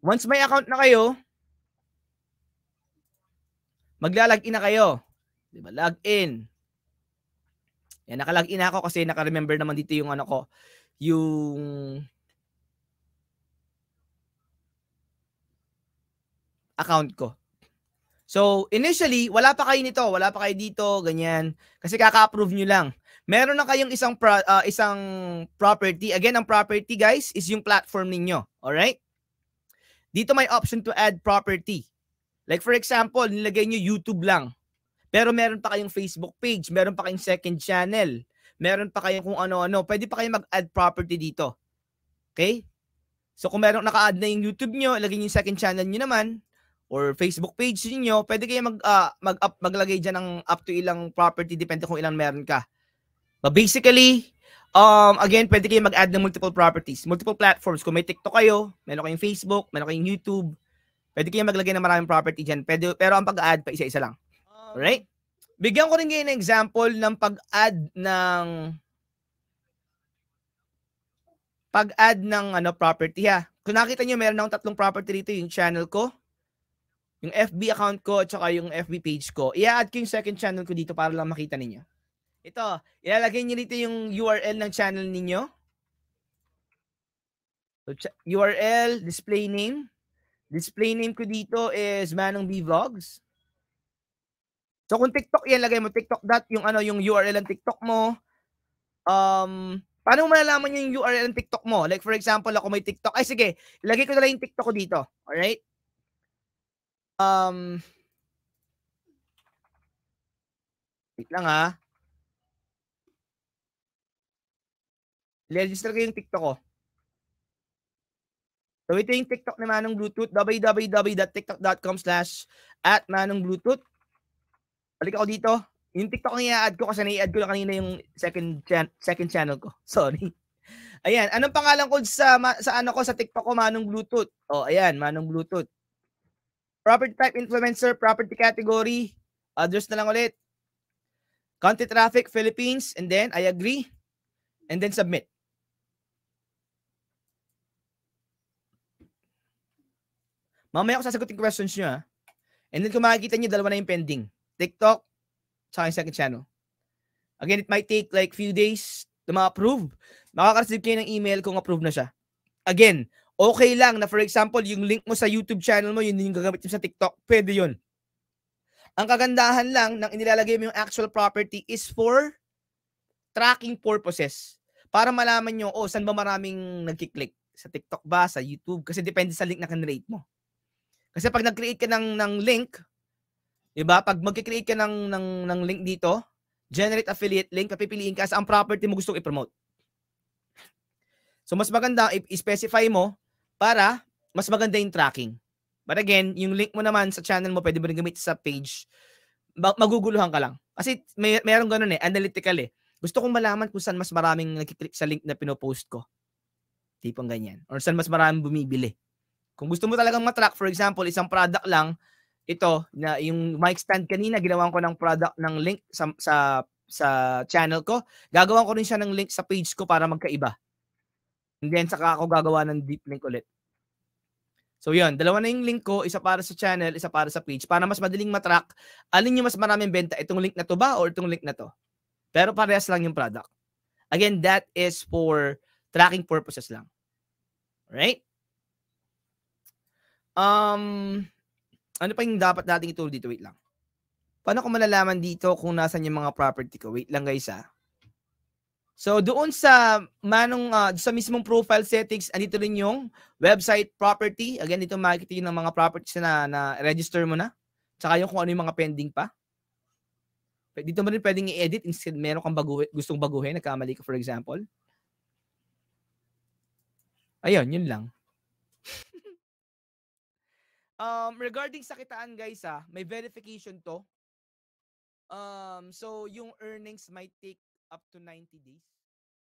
Once may account na kayo, magla-login na kayo. Diba? Login. Yan, naka-login na ako kasi naka-remember naman dito yung ano ko, yung account ko. So, initially, wala pa kayo nito, wala pa kayo dito, ganyan. Kasi kaka-approve nyo lang. Meron na kayong isang property. Again, ang property, guys, is yung platform ninyo. Alright? Dito may option to add property. Like for example, nilagay nyo YouTube lang. Pero meron pa kayong Facebook page, meron pa kayong second channel, meron pa kayong kung ano-ano. Pwede pa kayong mag-add property dito. Okay? So kung meron naka-add na yung YouTube nyo, ilagay nyo yung second channel nyo naman, or Facebook page niyo, pwede kayo maglagay dyan ng up to ilang property, depende kung ilang meron ka. But basically, again, pwede kayo mag-add ng multiple properties, multiple platforms. Kung may TikTok kayo, meron kayong Facebook, meron kayong YouTube, pwede kayo maglagay ng maraming property dyan. Pwede, pero ang pag-add pa isa-isa lang. Alright? Bigyan ko rin kayo ng example ng pag-add ng property ha. Kung nakita nyo, meron akong 3 property dito, yung channel ko, yung FB account ko, at saka yung FB page ko. I-add ko yung second channel ko dito para lang makita ninyo. Ito, ilalagay nyo dito yung URL ng channel ninyo. So, URL, display name. Display name ko dito is Manong B Vlogs. So kung TikTok yan, lagay mo TikTok yung URL ng TikTok mo. Paano mo malalaman yung URL ng TikTok mo? Like for example, ako may TikTok. Ay sige, ilagay ko na lang yung TikTok ko dito. Alright? Wait lang ha. I-register ko yung TikTok ko. So ito yung TikTok na Manong Bluetooth, www.tiktok.com/@ManongBluetooth. Balik ako dito. Yung TikTok na i-add ko kasi na-i-add ko na kanina yung second channel ko. Sorry. Ayan, anong pangalan ko sa TikTok ko, Manong Bluetooth. Oh, ayan, Manong Bluetooth. Property type influencer, property category, address na lang ulit. Country traffic, Philippines, and then I agree, and then submit. Mamaya ako sasagutin questions nyo ha. And then kung makikita nyo, dalawa na yung pending. TikTok, tsaka yung second channel. Again, it might take like few days to ma-approve. Makaka-receive kayo ng email kung approve na siya. Again, okay lang na for example, yung link mo sa YouTube channel mo, yun yung gagamit mo sa TikTok, pwede yun. Ang kagandahan lang ng inilalagay mo yung actual property is for tracking purposes. Para malaman nyo, saan ba maraming nagkiklik? Sa TikTok ba? Sa YouTube? Kasi depende sa link na kan-rate mo. Kasi pag nag-create ka ng link, diba? Pag mag-create ka ng link dito, generate affiliate link, papipiliin ka sa ang property mo gusto i-promote. So, mas maganda i-specify mo para mas maganda yung tracking. But again, yung link mo naman sa channel mo, pwede mo rin gamit sa page, maguguluhan ka lang. Kasi mayroong ganun analytical Gusto kong malaman kung saan mas maraming nagkiklik sa link na pinopost ko. Tipong ganyan. Or saan mas maraming bumibili. Kung gusto mo talagang matrack, for example, isang product lang, ito, na yung mic stand kanina, ginawan ko ng product ng link sa channel ko. Gagawan ko rin siya ng link sa page ko para magkaiba. And then, saka ako gagawa ng deep link ulit. So, yun. Dalawa na yung link ko. Isa para sa channel, isa para sa page. Para mas madaling matrack, alin yung mas maraming benta? Itong link na to ba or itong link na to? Pero parehas lang yung product. Again, that is for tracking purposes lang. Right? Ano pa yung dapat nating i-tool dito? Wait lang. Paano ko malalaman dito kung nasan yung mga property ko? Wait lang guys ha. So doon sa sa mismong profile settings, andito rin yung website property. Again, dito makikita yung mga properties na register mo na. Tsaka yung kung ano yung mga pending pa. Dito mo rin pwedeng i-edit instead meron kang gustong baguhin, nagkamali ka for example. Ayun, yun lang. Regarding sa kitaan guys may verification to. So yung earnings might take up to 90 days.